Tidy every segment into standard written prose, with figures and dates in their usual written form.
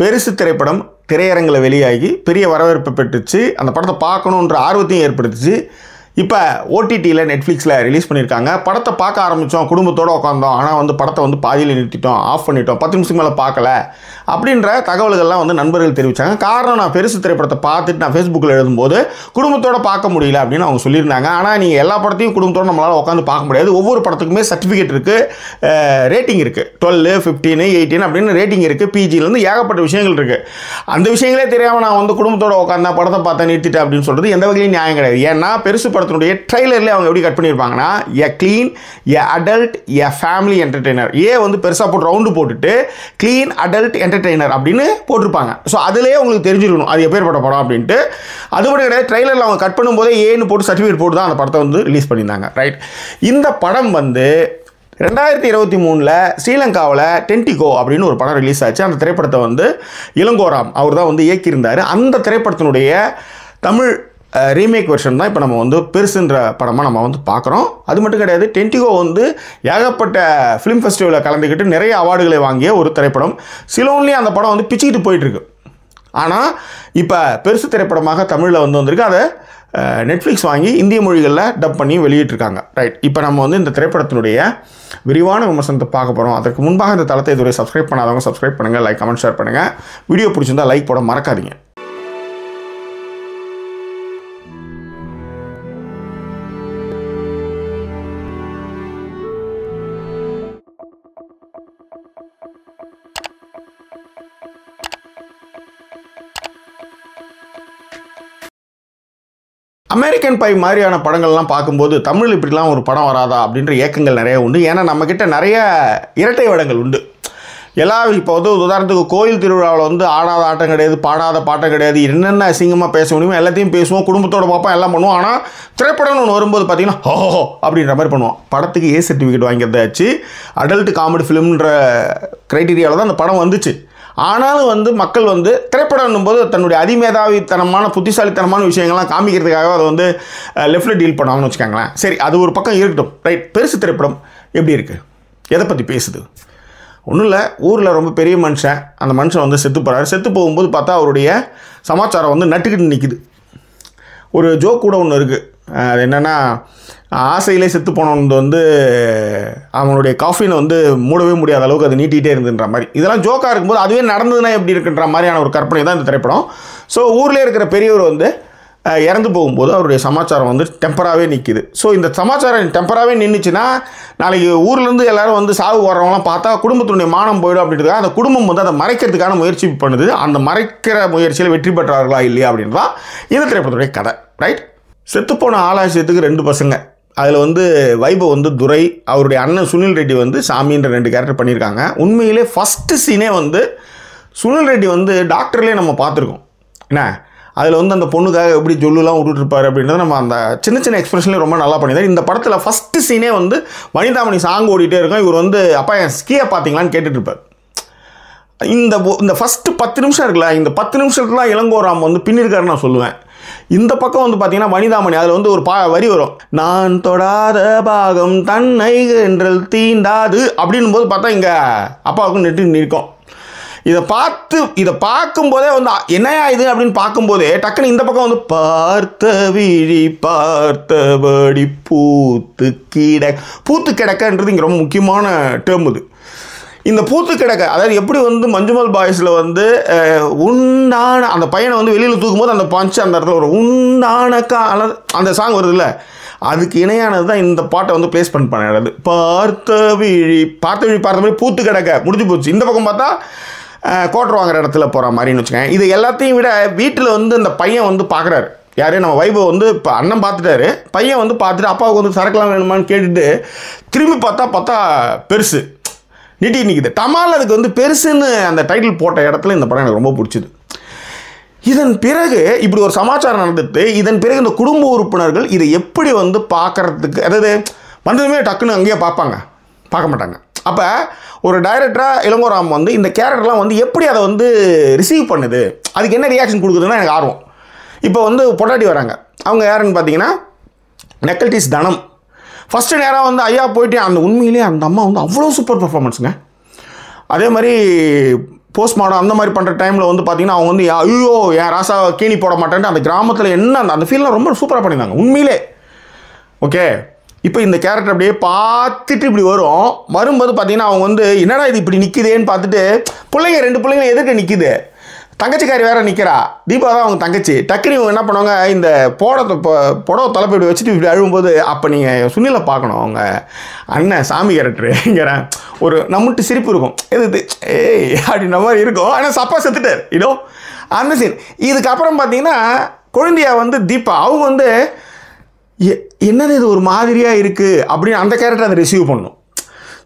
பெருசு திரைப்படம் திரையரங்கில் வெளியாகி பெரிய வரவேற்பை பெற்றுச்சு. அந்த படத்தை பார்க்கணுன்ற ஆர்வத்தையும் ஏற்படுத்துச்சு. இப்போ ஓடிடியில் நெட்ஃப்ளிக்ஸில் ரிலீஸ் பண்ணியிருக்காங்க. படத்தை பார்க்க ஆரம்பித்தோம், குடும்பத்தோடு உட்காந்தோம். ஆனால் வந்து படத்தை வந்து பாதியில் நிறுத்திட்டோம், ஆஃப் பண்ணிட்டோம், 10 நிமிஷம் மேலே பார்க்கல அப்படின்ற தகவல்கள்லாம் வந்து நண்பர்கள் தெரிவித்தாங்க. காரணம், நான் பெருசு திரைப்படத்தை பார்த்துட்டு நான் ஃபேஸ்புக்கில் எழுதும்போது குடும்பத்தோடு பார்க்க முடியல அப்படின்னு அவங்க சொல்லியிருந்தாங்க. ஆனால் நீங்கள் எல்லா படத்தையும் குடும்பத்தோடு நம்மளால் உட்காந்து பார்க்க முடியாது. ஒவ்வொரு படத்துக்குமே சர்டிஃபிகேட் இருக்குது, ரேட்டிங் இருக்குது. 12, 15, 18 அப்படின்னு ரேட்டிங் இருக்குது. பிஜிலேருந்து ஏகப்பட்ட விஷயங்கள் இருக்குது. அந்த விஷயங்களே தெரியாமல் நான் வந்து குடும்பத்தோடு உட்காந்தா படத்தை பார்த்தா நிறுத்திட்டேன் அப்படின்னு சொல்கிறது எந்த வகையிலும் நியாயம் கிடையாது. ஏன்னா பெருசு படத்தினுடைய ட்ரைலர்லேயே அவங்க எப்படி கட் பண்ணியிருப்பாங்கன்னா, a clean, a adult, a family entertainer. வந்து பெருசாக போட்டு ரவுண்டு போட்டுட்டு க்ளீன் அடல்ட் என்டர்டெய்னர் அப்படின்னு போட்டிருப்பாங்க. ஸோ அதுலேயே உங்களுக்கு தெரிஞ்சிருக்கணும் அது எப்பேற்பட்ட படம் அப்படின்ட்டு. அது மட்டும் கிடையாது, ட்ரைலரில் அவங்க கட் பண்ணும்போதே ஏன்னு போட்டு சர்டிஃபிகேட் போட்டு தான் அந்த படத்தை வந்து ரிலீஸ் பண்ணியிருந்தாங்க. ரைட். இந்த படம் வந்து 2023 ஸ்ரீலங்காவில் டென்டிகோ அப்படின்னு ஒரு படம் ரிலீஸ் ஆச்சு. அந்த திரைப்படத்தை வந்து இளங்கோராம் அவர் தான் வந்து இயக்கியிருந்தார். அந்த திரைப்படத்தினுடைய தமிழ் ரீமேக் வெர்ஷன் தான் இப்போ நம்ம வந்து பெருசுன்ற படமாக நம்ம வந்து பார்க்குறோம். அது மட்டும் கிடையாது, டென்டிகோ வந்து ஏகப்பட்ட ஃபிலிம் ஃபெஸ்டிவலில் கலந்துக்கிட்டு நிறைய அவார்டுகளை வாங்கிய ஒரு திரைப்படம். சிலோன்லேயே அந்த படம் வந்து பிச்சுக்கிட்டு போயிட்டுருக்கு. ஆனால் இப்போ பெருசு திரைப்படமாக தமிழில் வந்து வந்திருக்கு. அதை நெட்ஃப்ளிக்ஸ் வாங்கி இந்திய மொழிகளில் டப் பண்ணி வெளியிட்டிருக்காங்க. ரைட். இப்போ நம்ம வந்து இந்த திரைப்படத்தினுடைய விரிவான விமர்சனத்தை பார்க்க போகிறோம். அதற்கு முன்பாக இந்த தளத்தை இதுவரை சப்ஸ்கிரைப் பண்ணாதவங்க சப்ஸ்கிரைப் பண்ணுங்கள், லைக், கமெண்ட், ஷேர் பண்ணுங்கள். வீடியோ பிடிச்சிருந்தால் லைக் போட மறக்காதீங்க. அமெரிக்கன் பை மாதிரியான படங்கள்லாம் பார்க்கும்போது தமிழ் இப்படிலாம் ஒரு படம் வராதா அப்படின்ற ஏக்கங்கள் நிறைய உண்டு. ஏன்னா நம்மக்கிட்ட நிறைய இரட்டை வேடங்கள் உண்டு. இப்போ வந்து உதாரணத்துக்கு கோயில் திருவிழாவில் வந்து ஆடாத ஆட்டம் கிடையாது, பாடாத பாட்டம் கிடையாது, என்னென்ன அசிங்கமாக பேச முடியுமோ எல்லாத்தையும் பேசுவோம், குடும்பத்தோடு பார்ப்போம், எல்லாம் பண்ணுவோம். ஆனால் திரைப்படம்னு ஒன்று வரும்போது பார்த்தீங்கன்னா ஹோ அப்படின்ற மாதிரி பண்ணுவோம். படத்துக்கு சர்டிஃபிகேட் வாங்கிறதாச்சு, அடல்ட் காமெடி ஃபிலிம்ன்ற க்ரைட்டீரியாவில் தான் அந்த படம் வந்துச்சு. ஆனாலும் வந்து மக்கள் வந்து திரைப்படம் போது தன்னுடைய அதிமேதாவித்தனமான புத்திசாலித்தனமான விஷயங்கள்லாம் காமிக்கிறதுக்காக அதை வந்து லெஃப்டில் டீல் பண்ணாங்கன்னு வச்சுக்கோங்களேன். சரி, அது ஒரு பக்கம் இருக்கட்டும். ரைட். பெருசு திரைப்படம் எப்படி இருக்குது, எதை பற்றி பேசுது? ஒன்றும் இல்லை, ஊரில் ரொம்ப பெரிய மனுஷன், அந்த மனுஷன் வந்து செத்து போகிறார். செத்து போகும்போது பார்த்தா அவருடைய சமாச்சாரம் வந்து நட்டுக்கிட்டு நிற்கிது. ஒரு ஜோக் கூட ஒன்று இருக்குது. அது என்னென்னா, ஆசையிலே செத்து போனவன் வந்து அவனுடைய காஃபினை வந்து மூடவே முடியாத அளவுக்கு அது நீட்டிகிட்டே இருந்துன்ற மாதிரி. இதெல்லாம் ஜோக்காக இருக்கும்போது அதுவே நடந்ததுன்னா எப்படி இருக்குன்ற மாதிரியான ஒரு கற்பனை தான் இந்த திரைப்படம். ஸோ ஊரில் இருக்கிற பெரியவர் வந்து இறந்து போகும்போது அவருடைய சமாச்சாரம் வந்து டெம்பராகவே நிற்கிது. ஸோ இந்த சமாச்சாரம் டெம்பராகவே நின்றுச்சுன்னா நாளைக்கு ஊர்லேருந்து எல்லோரும் வந்து சாவு வர்றவங்களாம் பார்த்தா குடும்பத்தினுடைய மானம் போயிடும் அப்படின்றதுக்காக அந்த குடும்பம் வந்து அதை மறைக்கிறதுக்கான முயற்சி பண்ணுது. அந்த மறைக்கிற முயற்சியில் வெற்றி பெற்றார்களா இல்லையா அப்படின்னு தான் இந்த திரைப்படத்துடைய கதை. ரைட். செத்துப்போன ஆலாசியத்துக்கு 2 பசங்க. அதில் வந்து வைபவ் வந்து துரை, அவருடைய அண்ணன் சுனில் ரெட்டி வந்து சாமின்ற 2 கேரக்டர் பண்ணியிருக்காங்க. உண்மையிலே ஃபஸ்ட்டு சீனே வந்து சுனில் ரெட்டி வந்து டாக்டர்லேயே நம்ம பார்த்துருக்கோம். என்ன அதில் வந்து அந்த பொண்ணுக்காக எப்படி ஜொல்லுலாம் விட்டுட்ருப்பார் அப்படின்றத நம்ம அந்த சின்ன சின்ன எக்ஸ்பிரஷன்லேயும் ரொம்ப நல்லா பண்ணியிருந்தார். இந்த படத்தில் ஃபஸ்ட்டு சீனே வந்து வனிதாமணி சாங் ஓடிட்டே இருக்கும். இவர் வந்து அப்பா என் ஸ்கீயை பார்த்தீங்களான்னு கேட்டுட்ருப்பார். இந்த ஃபஸ்ட்டு 10 நிமிஷம் இருக்குல்ல, இந்த 10 நிமிஷத்துலாம் இளங்கோராம் வந்து பின்னிருக்காருன்னு நான் சொல்லுவேன். இந்த பக்கம் வந்து பார்த்தீங்கன்னா வனிதாமணி அதில் வந்து ஒரு வரி வரும், நான் தொடாத பாகம் தன்னை என்றல் தீண்டாது அப்படின் போது பார்த்தா இங்கே அப்பாவுக்கும் நெட்டு நிற்கும். இதை பார்க்கும்போதே வந்து என்னையா இது அப்படின்னு பார்க்கும்போதே டக்குன்னு இந்த பக்கம் வந்து பார்த்த விழி பார்த்தபடி பூத்து கிடக்கன்றது இங்கே ரொம்ப முக்கியமான டேர்ம். இது இந்த பூத்து கிடக்க, அதாவது எப்படி வந்து மஞ்சுமல் பாய்ஸில் வந்து உண்டான அந்த பையனை வந்து வெளியில் தூக்கும்போது அந்த பஞ்சு அந்த இடத்துல ஒரு உண்டான அந்த சாங் வருது இல்லை, அதுக்கு இணையானது தான் இந்த பாட்டை வந்து பிளேஸ்மெண்ட் பண்ணது. பார்த்த விழி பார்த்த மாதிரி பூத்து கிடக்க முடிஞ்சு போச்சு. இந்த பக்கம் பார்த்தா கோட்டர் வாங்குற இடத்துல போகிற மாதிரின்னு வச்சுக்கேன். இது எல்லாத்தையும் விட வீட்டில் வந்து இந்த பையன் வந்து பார்க்குறாரு. யாரே நம்ம வைபவ் வந்து இப்போ அண்ணன் பார்த்துட்டாரு, பையன் வந்து பார்த்துட்டு அப்பாவுக்கு வந்து சரக்குலாம் வேணுமான்னு கேட்டுட்டு திரும்பி பார்த்தா பெருசு நீட்டி நிற்கிது. தமால் அதுக்கு வந்து பெருசுன்னு அந்த டைட்டில் போட்ட இடத்துல இந்த படம் எனக்கு ரொம்ப பிடிச்சிது. இதன் பிறகு இப்படி ஒரு சமாச்சாரம் நடந்துட்டு இதன் பிறகு இந்த குடும்ப உறுப்பினர்கள் இதை எப்படி வந்து பார்க்குறதுக்கு, அதாவது வந்ததுமே டக்குன்னு அங்கேயே பார்க்க மாட்டாங்க. அப்போ ஒரு டைரக்டராக இளங்கோராம் வந்து இந்த கேரக்டர்லாம் வந்து எப்படி அதை வந்து ரிசீவ் பண்ணுது, அதுக்கு என்ன ரியாக்ஷன் கொடுக்குதுன்னா எனக்கு ஆர்வம். இப்போ வந்து பொட்டாட்டி வராங்க, அவங்க யாருன்னு பார்த்தீங்கன்னா நெக்கல்டிஸ் தனம். ஃபஸ்ட்டு நேராக வந்து ஐயா போயிட்டு அந்த உண்மையிலே அந்த அம்மா வந்து அவ்வளோ சூப்பர் பர்ஃபார்மன்ஸுங்க. அதே மாதிரி போஸ்ட்மார்டம் அந்த மாதிரி பண்ணுற டைமில் வந்து பார்த்தீங்கன்னா அவங்க வந்து ஐயோ என் ராசா கேணி போட மாட்டேன்ட்டு அந்த கிராமத்தில் என்ன அந்த ஃபீல்லாம் ரொம்ப சூப்பராக பண்ணியிருந்தாங்க உண்மையிலே. ஓகே, இப்போ இந்த கேரக்டர் அப்படியே பார்த்துட்டு இப்படி வரும்போது பார்த்தீங்கன்னா அவங்க வந்து என்னடா இது இப்படி நிற்குதேன்னு பார்த்துட்டு பிள்ளைங்க 2 பிள்ளைங்க எதிர்க்க நிற்குது, தங்கச்சிக்காரி வேறு நிற்கிறா, தீபா தான் அவங்க தங்கச்சி. டக்குனு இவங்க என்ன பண்ணுவாங்க, இந்த புடவை தலைப்பு இப்படி வச்சுட்டு இப்படி அழுகும்போது அப்போ நீங்கள் சுனிலை பார்க்கணும். அவங்க அண்ணன் சாமி கேரக்டருங்கிறேன் ஒரு நம்மட்டு சிரிப்பு இருக்கும், எது ஏய் அப்படின்ற மாதிரி இருக்கும். ஆனால் சப்பா செத்துட்டார் இதோ அந்த சீன். இதுக்கப்புறம் பார்த்தீங்கன்னா குழந்தையா வந்து தீபா அவங்க வந்து என்னது இது ஒரு மாதிரியாக இருக்குது அப்படின்னு அந்த கேரக்டர் அதை ரிசீவ் பண்ணணும்.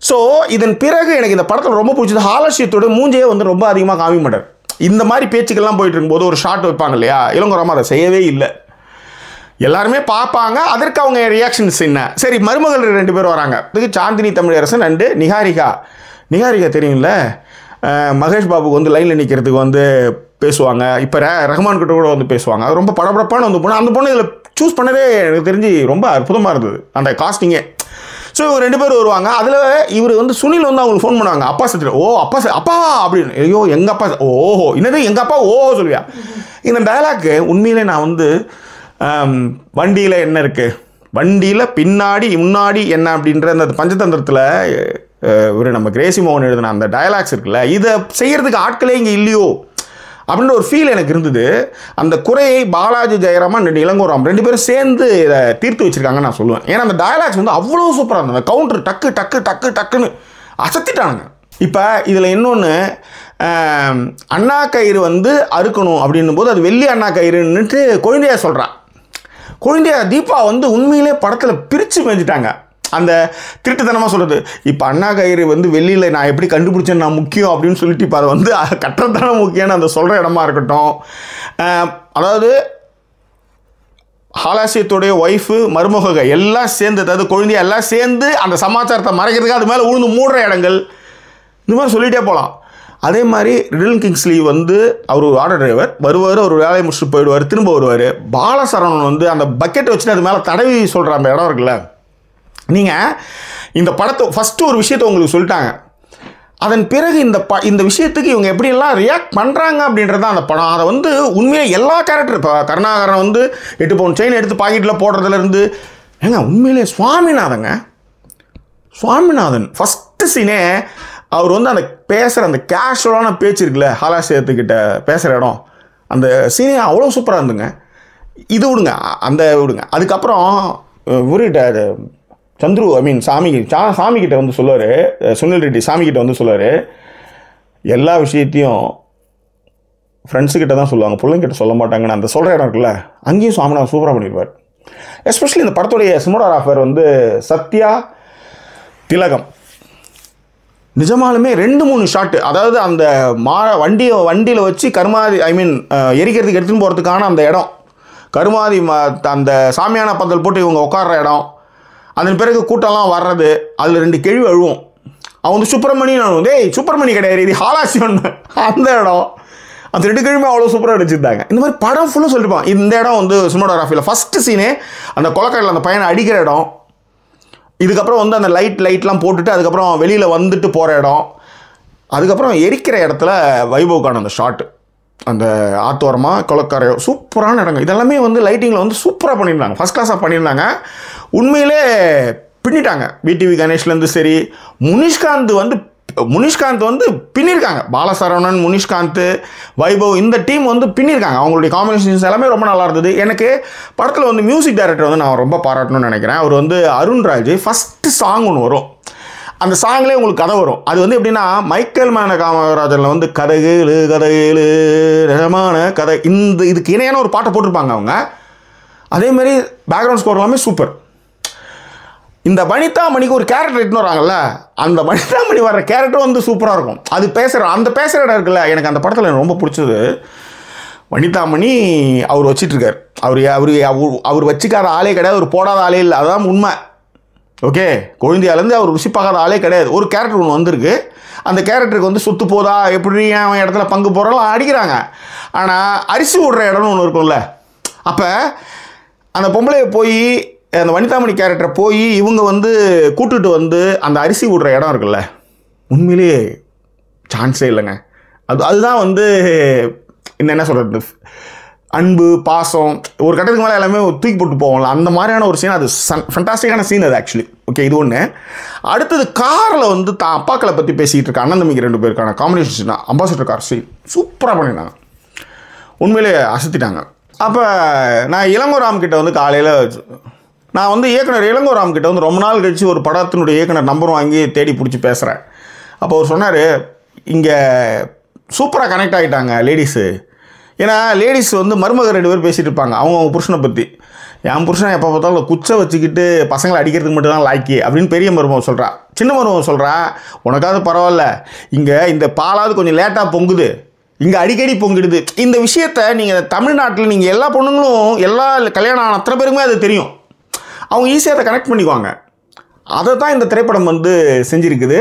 ஸோ இதன் பிறகு எனக்கு இந்த படத்தில் ரொம்ப பிடிச்சது ஹாலட்சியத்தோட மூஞ்சையே வந்து ரொம்ப அதிகமாக காமிக்க மாட்டார். இந்த மாதிரி பேச்சுக்கள்லாம் போயிட்டு இருக்கும்போது ஒரு ஷார்ட் வைப்பாங்க இல்லையா, இளங்கோராம அதை செய்யவே இல்லை. எல்லாருமே பார்ப்பாங்க, அதற்கு அவங்க ரியாக்ஷன்ஸ் என்ன. சரி, மருமகள் 2 பேர் வராங்க, இதுக்கு சாந்தினி தமிழரசன் அண்டு நிகாரிகா தெரியும்ல, மகேஷ் பாபுக்கு வந்து லைனில் நிற்கிறதுக்கு வந்து பேசுவாங்க. இப்போ ரஹ்மான் கிட்ட கூட வந்து பேசுவாங்க. அது ரொம்ப படபடப்பான வந்து பொண்ணு. அந்த பொண்ணு இதில் சூஸ் பண்ணதே எனக்கு தெரிஞ்சு ரொம்ப அற்புதமாக இருந்தது அந்த காஸ்டிங்கே. ஸோ இவங்க 2 பேர் வருவாங்க. அதில் இவர் வந்து சுனில் வந்து அவங்களுக்கு ஃபோன் பண்ணுவாங்க, அப்பா செத்துட்டு, ஓ அப்பா அப்படின்னு, ஐயோ எங்கள் அப்பா, ஓஹோ என்னது எங்கள் அப்பா ஓஹோ சொல்லுவியா. இந்த டயலாக்கு உண்மையிலே நான் வந்து வண்டியில் என்ன இருக்குது, வண்டியில் பின்னாடி முன்னாடி என்ன அப்படின்ற அந்த பஞ்சதந்திரத்தில் ஒரு நம்ம கிரேசி மோகன் எழுதின அந்த டயலாக்ஸ் இருக்குல்ல, இதை செய்கிறதுக்கு ஆட்களே இங்கே இல்லையோ அப்படின்ற ஒரு ஃபீல் எனக்கு இருந்தது. அந்த குறையை பாலாஜி ஜெயராமன் 2 இளங்கோராம் 2 பேரும் சேர்ந்து இதை தீர்த்து வச்சுருக்காங்கன்னு நான் சொல்லுவேன். ஏன்னா அந்த டயலாக்ஸ் வந்து அவ்வளோ சூப்பராக இருந்தது. அந்த கவுண்டர் டக்குன்னு அசத்திட்டானுங்க. இப்போ இதில் இன்னொன்று, அண்ணா கயிறு வந்து அறுக்கணும் அப்படின்னும் போது அது வெள்ளி அண்ணா கயிறுன்னுட்டு குழந்தையா சொல்கிறான். குழந்தையா தீபா வந்து உண்மையிலே படத்தில் பிரித்து மேய்ஞ்சிட்டாங்க. அந்த திருட்டுத்தனமாக சொல்கிறது, இப்போ அண்ணா கயிறு வந்து வெளியில் நான் எப்படி கண்டுபிடிச்சேன் நான் முக்கியம் அப்படின்னு சொல்லிட்டு இப்போ அதை வந்து கட்டுறதான முக்கியம்னு அந்த சொல்கிற இடமா இருக்கட்டும். அதாவது ஹாலாசியத்துடைய ஒய்ஃபு மருமக எல்லாம் சேர்ந்து, அதாவது குழந்தைய எல்லாம் சேர்ந்து அந்த சமாச்சாரத்தை மறைக்கிறதுக்கு அது மேலே உழுந்து மூடுற இடங்கள், இந்த மாதிரி சொல்லிகிட்டே போகலாம். அதே மாதிரி ரிடில் கிங்ஸ்லி வந்து அவர் ஒரு ஆட்டோ டிரைவர் வருவார், ஒரு வேலையை முடிச்சுட்டு போயிடுவார், திரும்ப வருவார். பாலசரவணன் வந்து அந்த பக்கெட்டை வச்சுட்டு அது மேலே தடவி சொல்கிற அந்த இடம் இருக்குல்ல, நீங்கள் இந்த படத்தை ஃபஸ்ட்டு ஒரு விஷயத்தை உங்களுக்கு சொல்லிட்டாங்க, அதன் பிறகு இந்த விஷயத்துக்கு இவங்க எப்படியெல்லாம் ரியாக்ட் பண்ணுறாங்க அப்படின்றது தான் அந்த படம். அதை வந்து உண்மையாக எல்லா கேரக்டர், இப்போ கருணாகரன் வந்து 8 பவுன் செயின் எடுத்து பாக்கெட்டில் போடுறதுலேருந்து உண்மையிலே சுவாமிநாதன் ஃபஸ்ட்டு சீனே அவர் வந்து அந்த பேசுகிற அந்த கேஷுவலான பேச்சு இருக்குல்ல, ஹாலாசியத்துக்கிட்ட பேசுகிற இடம், அந்த சீனே அவ்வளோ சூப்பராக இருந்துங்க. இது விடுங்க, அதுக்கப்புறம் ஊரிட்டார் சந்துரு, சாமிக்கிட்ட வந்து சொல்லுவார், சுனில் ரெட்டி சாமிக்கிட்ட வந்து சொல்லுவார், எல்லா விஷயத்தையும் ஃப்ரெண்ட்ஸுக்கிட்ட தான் சொல்லுவாங்க, பிள்ளைங்கிட்ட சொல்ல மாட்டாங்கன்னு அந்த சொல்கிற இடம் இருக்குல்ல, அங்கேயும் சுவாமிநாதன் சூப்பராக பண்ணியிருப்பார். எஸ்பெஷலி இந்த படத்துடைய சினிமாட்டோகிராஃபர் வந்து சத்யா திலகம். நிஜமாலுமே 2-3 ஷாட்டு, அதாவது அந்த வண்டியில் வச்சு கருமாதி எரிக்கிறதுக்கு எடுத்துன்னு போகிறதுக்கான அந்த இடம், கருமாதி அந்த சாமியான பந்தல் போட்டு இவங்க உட்கார்ற இடம், அதன் பிறகு கூட்டம்லாம் வர்றது, அதில் 2 கேள்வி அழுவோம். அவன் வந்து சுப்பிரமணியன், சுப்பிரமணி கிடையாது இது ஹாலாசியன், அந்த இடம், அந்த 2 கேள்வியுமே அவ்வளோ சூப்பராக அடிச்சிருந்தாங்க. இந்த மாதிரி படம் ஃபுல்லாக சொல்லியிருப்பான். இந்த இடம் வந்து சினிமாட்டோகிராஃபியில் ஃபஸ்ட்டு சீனே அந்த கொலைக்காரில் அந்த பையனை அடிக்கிற இடம், இதுக்கப்புறம் வந்து அந்த லைட்லாம் போட்டுட்டு அதுக்கப்புறம் வெளியில் வந்துட்டு போகிற இடம், அதுக்கப்புறம் எரிக்கிற இடத்துல வைபவுக்கான அந்த ஷாட்டு, அந்த ஆத்தோரமாக கொலைக்கார சூப்பரான இடங்க, இதெல்லாமே வந்து லைட்டிங்கில் வந்து சூப்பராக பண்ணியிருந்தாங்க, ஃபஸ்ட் கிளாஸாக பண்ணியிருந்தாங்க. உண்மையிலே பின்னிட்டாங்க. விடிவி கணேஷ்லேருந்து சரி, முனிஷ்காந்த் வந்து பின்னிருக்காங்க. பாலசரவணன், முனிஷ்காந்த், வைபவ், இந்த டீம் வந்து பின்னிருக்காங்க. அவங்களுடைய காம்பினேஷன்ஸ் எல்லாமே ரொம்ப நல்லா இருந்தது. எனக்கு படத்தில் வந்து மியூசிக் டைரக்டர் வந்து நான் ரொம்ப பாராட்டணும்னு நினைக்கிறேன். அவர் வந்து அருண்ராஜ். ஃபஸ்ட்டு சாங் ஒன்று வரும், அந்த சாங்லேயே உங்களுக்கு கதை வரும். அது வந்து எப்படின்னா மைக்கேல் காமராஜனில் வந்து கதைகளு ரகமான கதை, இதுக்கு இணையான ஒரு பாட்டை போட்டிருப்பாங்க அவங்க. அதேமாதிரி பேக்ரவுண்ட் ஸ்கோர் எல்லாமே சூப்பர். இந்த வனிதா மணிக்கு ஒரு கேரக்டர் எடுத்துன்னு வராங்கல்ல, அந்த வனிதா மணி வர்ற கேரக்டர் வந்து சூப்பராக இருக்கும். அது அந்த பேசுகிற இடம் இருக்குல்ல, எனக்கு அந்த படத்தில் எனக்கு ரொம்ப பிடிச்சது. வனிதா மணி அவர் வச்சிட்ருக்கார், அவர் வச்சுக்காத ஆளே கிடையாது, ஒரு போடாத ஆளே இல்லை, அதுதான் உண்மை. ஓகே, கொழுந்தியாலேருந்து அவர் ருசி பார்க்காத ஆளே கிடையாது. ஒரு கேரக்டர் ஒன்று வந்திருக்கு, அந்த கேரக்டருக்கு வந்து சொத்து போதா, எப்படி அவன் இடத்துல பங்கு போகிறலாம் அடிக்கிறாங்க. ஆனால் அரிசி விடுற இடம்னு ஒன்று இருக்கும்ல, அப்போ அந்த பொம்பளையை போய் அந்த வனிதாமணி கேரக்டரை போய் இவங்க வந்து கூட்டுட்டு வந்து அந்த அரிசி விடுற இடம் இருக்குல்ல, உண்மையிலேயே சான்ஸே இல்லைங்க. அதுதான் வந்து என்ன சொல்கிறது, அன்பு பாசம் ஒரு கட்டத்துக்கு மேலே எல்லாமே தூக்கி போட்டு போவோம்ல, அந்த மாதிரியான ஒரு சீன். அது ஃபண்டாஸ்டிக்கான சீன் அது ஆக்சுவலி. ஓகே, இது ஒன்று. அடுத்தது காரில் வந்து தான் அப்பாக்களை பற்றி பேசிகிட்டு இருக்க அண்ணன் தம்பிக்கு 2 பேருக்கான காம்பினேஷன் தான் அம்பாசிடர் கார் சீன் சூப்பராக பண்ணியிருந்தாங்க, உண்மையிலே அசத்திட்டாங்க. அப்போ நான் இளங்கோராம் கிட்ட வந்து காலையில் நான் வந்து இயக்குனர் இளங்கோராம் கிட்ட வந்து ரொம்ப நாள் கழித்து ஒரு படத்தினுடைய இயக்குனர் நம்பர் வாங்கி தேடி பிடிச்சி பேசுகிறேன். அப்போ அவர் சொன்னார், இங்கே சூப்பராக கனெக்ட் ஆகிட்டாங்க லேடிஸு. ஏன்னா லேடிஸ் வந்து மருமக 2 பேர் பேசிகிட்டு இருப்பாங்க அவங்க புருஷனை பற்றி. என் புருஷன் எப்போ பார்த்தாலும் குச்சை வச்சுக்கிட்டு பசங்களை அடிக்கிறதுக்கு மட்டும் தான் லாய்க்கி அப்படின்னு பெரிய மருமகம் சொல்கிறா. சின்ன மருமகம் சொல்கிறா, உனக்காவது பரவாயில்ல, இங்கே இந்த பாலாவது கொஞ்சம் லேட்டாக பொங்குது, இங்கே அடிக்கடி பொங்கிடுது. இந்த விஷயத்தை நீங்கள் தமிழ்நாட்டில் நீங்கள் எல்லா பொண்ணுங்களும் எல்லா கல்யாணம் ஆன அத்தனை பேருக்குமே அது தெரியும். அவங்க ஈஸியாக அதை கனெக்ட் பண்ணிக்குவாங்க. அதை தான் இந்த திரைப்படம் வந்து செஞ்சுருக்குது.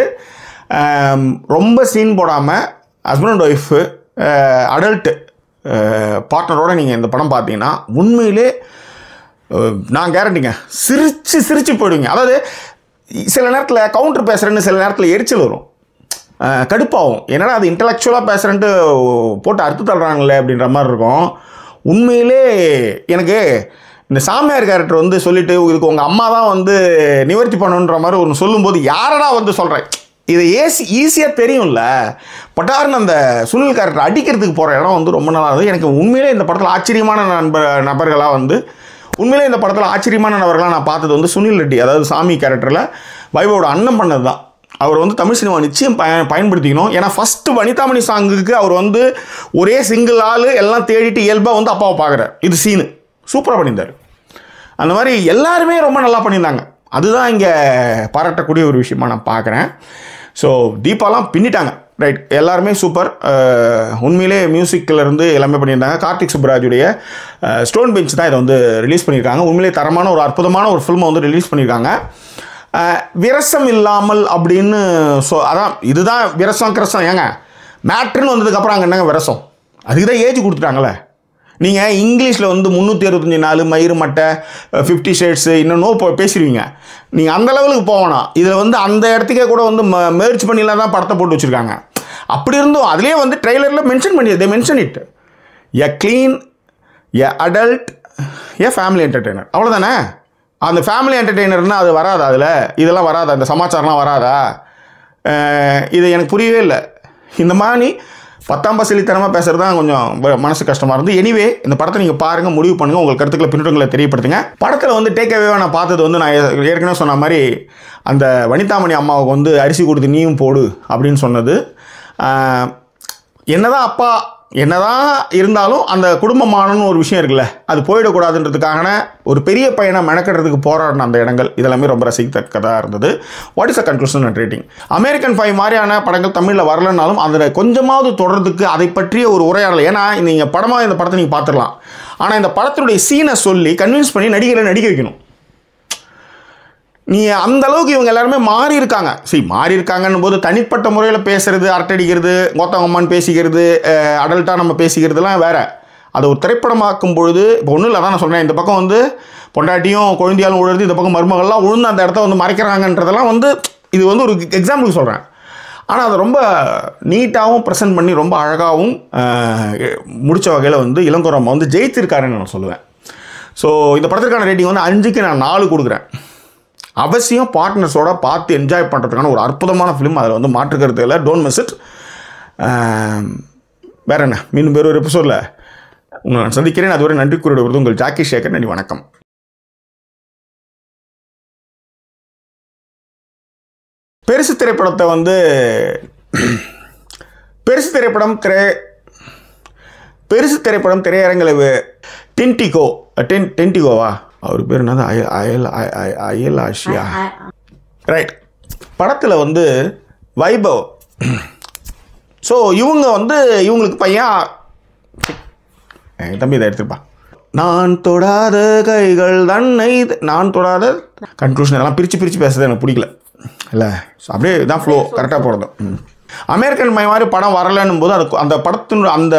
ரொம்ப சீன் போடாமல் ஹஸ்பண்ட் அண்ட் ஒய்ஃபு அடல்ட்டு பார்ட்னரோடு நீங்கள் இந்த படம் பார்த்தீங்கன்னா உண்மையிலே நான் கேரண்டிங்க சிரித்து போயிடுவீங்க. அதாவது சில நேரத்தில் கவுண்டர் பேசுகிறேன்னு சில நேரத்தில் எரிச்சல் வரும், கடுப்பாகும். என்னடா அது இன்டலெக்சுவலாக பேசுகிறேன்ட்டு போட்டு அறுத்து தள்ளுறாங்களே அப்படின்ற மாதிரி இருக்கும். உண்மையிலே எனக்கு இந்த சாமியார் கேரக்டர் வந்து சொல்லிவிட்டு இதுக்கு உங்கள் அம்மா தான் வந்து நிவர்த்தி பண்ணணுன்ற மாதிரி ஒன்று சொல்லும்போது யாரடா வந்து சொல்கிறேன், இது ஈஸியாக தெரியும்ல. பட்டாருன்னு அந்த சுனில் கேரக்டர் அடிக்கிறதுக்கு போகிற இடம் வந்து ரொம்ப நல்லா இருந்தது. எனக்கு உண்மையிலே இந்த படத்தில் ஆச்சரியமான நபர்களாக வந்து உண்மையிலே இந்த படத்தில் ஆச்சரியமான நபர்களாக நான் பார்த்தது வந்து சுனில் ரெட்டி, அதாவது சாமி கேரக்டரில் வைபவோட அண்ணன் பண்ணது தான். அவர் வந்து தமிழ் சினிமா நிச்சயம் பயன்படுத்திக்கணும். ஏன்னா ஃபஸ்ட்டு வனிதாமணி சாங்குக்கு அவர் வந்து ஒரே சிங்கிள் ஆள் எல்லாம் தேடிட்டு இயல்பாக வந்து அப்பாவை பார்க்குறார். இது சீனு சூப்பராக பண்ணியிருந்தார். அந்த மாதிரி எல்லாருமே ரொம்ப நல்லா பண்ணியிருந்தாங்க. அதுதான் இங்கே பாராட்டக்கூடிய ஒரு விஷயமாக நான் பார்க்குறேன். ஸோ தீபாலாம் பின்னிட்டாங்க, ரைட், எல்லாருமே சூப்பர். உண்மையிலே மியூசிக்கிலேருந்து எல்லாமே பண்ணியிருந்தாங்க. கார்த்திக் சுப்ராஜுடைய ஸ்டோன் பெஞ்ச் தான் இதை வந்து ரிலீஸ் பண்ணியிருக்காங்க. உண்மையிலே தரமான ஒரு அற்புதமான ஒரு ஃபில்மை வந்து ரிலீஸ் பண்ணியிருக்காங்க. விரசம் இல்லாமல் அப்படின்னு அதான் இதுதான் விரசம் கிரசம். ஏங்க மேட்ருன்னு வந்ததுக்கப்புறம் அங்கே என்னங்க விரசம், அதுக்கு தான் ஏஜ் கொடுத்துட்டாங்களே. நீங்கள் இங்கிலீஷில் வந்து 365 நாள் மயிறு மட்டை 50 ஷேட்ஸு இன்னொன்னோ இப்போ பேசிடுவீங்க. நீங்கள் அந்த லெவலுக்கு போகணும். இதில் வந்து அந்த இடத்துக்கே கூட வந்து மேர்ச் பண்ணிலாம் தான் படத்தை போட்டு வச்சுருக்காங்க. அப்படி இருந்தும் அதுலேயே வந்து ட்ரெய்லரில் மென்ஷன் பண்ணி they mention it a clean, a adult, a family entertainer. அவ்வளோதானே. அந்த ஃபேமிலி என்டர்டெய்னர்னால் அது வராதா, அதில் இதெல்லாம் வராதா, அந்த சமாச்சாரம்லாம் வராதா? இது எனக்கு புரியவே இல்லை. இந்த மாதிரி 10ஆம் பசலித்தனமாக பேசுகிறது தான் கொஞ்சம் மனசு கஷ்டமாக இருந்து. எனிவே இந்த படத்தை நீங்கள் பாருங்கள், முடிவு பண்ணுங்கள், உங்கள் கருத்துக்களை பின்னூட்டங்களை தெரியப்படுத்துங்க. படத்தில் வந்து டேக்அவேவாக நான் பார்த்தது வந்து நான் ஏற்கனவே சொன்ன மாதிரி அந்த வனிதாமணி அம்மாவுக்கு வந்து அரிசி கொடுத்து நீயும் போடு அப்படின்னு சொன்னது. என்னதான் அப்பா என்னதான் இருந்தாலும் அந்த குடும்பமானன்னு ஒரு விஷயம் இருக்குல்ல, அது போயிடக்கூடாதுன்றதுக்கான ஒரு பெரிய பையனை மெனக்கட்டுறதுக்கு போராடின அந்த இடங்கள் இதெல்லாமே ரொம்ப ரசிக்கத்தக்கதாக இருந்தது. What is a conclusion and rating? American 5 மாதிரியான படங்கள் தமிழில் வரலனாலும் அதில் கொஞ்சமாவது தொடர்றதுக்கு அதை பற்றிய ஒரு உரையாடல். ஏன்னா நீங்கள் படமாக இந்த படத்தை நீங்கள் பார்த்துடலாம், ஆனால் இந்த படத்தினுடைய சீனை சொல்லி கன்வின்ஸ் பண்ணி நடிகரை நடிக்க வைக்கணும். நீங்கள் அந்த அளவுக்கு இவங்க எல்லாருமே மாறி இருக்காங்க. மாறி இருக்காங்கன்னு போது தனிப்பட்ட முறையில் பேசுகிறது, அரட்டடிக்கிறது, கோத்தவங்கம்மான்னு பேசிக்கிறது, அடல்ட்டாக நம்ம பேசிக்கிறதுலாம் வேறு. அதை ஒரு திரைப்படமாக்கும் பொழுது இப்போ ஒன்றும் இல்லை, தான் நான் சொன்னேன். இந்த பக்கம் வந்து பொண்டாட்டியும் குழந்தையாலும் உழுது, இந்த பக்கம் மருமகள்லாம் உழுந்து அந்த இடத்த வந்து மறைக்கிறாங்கன்றதெல்லாம் வந்து இது வந்து ஒரு எக்ஸாம்பிளுக்கு சொல்கிறேன். ஆனால் அதை ரொம்ப நீட்டாகவும் ப்ரெசென்ட் பண்ணி ரொம்ப அழகாகவும் முடித்த வகையில் வந்து இளங்கோராம் வந்து ஜெயித்திருக்காருன்னு நான் சொல்லுவேன். ஸோ இந்த படத்திற்கான ரேட்டிங் வந்து 5க்கு நான் 4 கொடுக்குறேன். அவசியம் பார்ட்னர்ஸோட பார்த்து என்ஜாய் பண்ணுறதுக்கான ஒரு அற்புதமான ஃபிலிம், அதில் வந்து மாற்றுக்கிறது இல்லை. Don't miss it. வேறு என்ன, மீண்டும் வேறு ஒரு எபிசோடில் உங்களை நான் சந்திக்கிறேன். அதுவரை நன்றி கூறிவிடுவது உங்கள் ஜாக்கி சேகர். நன்றி, வணக்கம். பெருசு திரைப்படத்தை வந்து பெருசு திரைப்படம் திரையரங்கில் டென்டிகோவா அவர் பேர் என்னது, அயல் ஆஷியா, ரைட். படத்தில் வந்து வைபவ். ஸோ இவங்க வந்து இவங்களுக்கு பையன் தம்பி இதை எடுத்துருப்பா. நான் தொடாத கைகள் தன்னை நான் தொடாத கன்க்ளூஷன் இதெல்லாம் பிரித்து பேசுறது எனக்கு பிடிக்கல இல்லை. ஸோ அப்படியே இதான் ஃப்ளோ கரெக்டாக போகிறது. அமெரிக்கன் மாதிரி படம் வரலன்னும் போது அது அந்த படத்தின் அந்த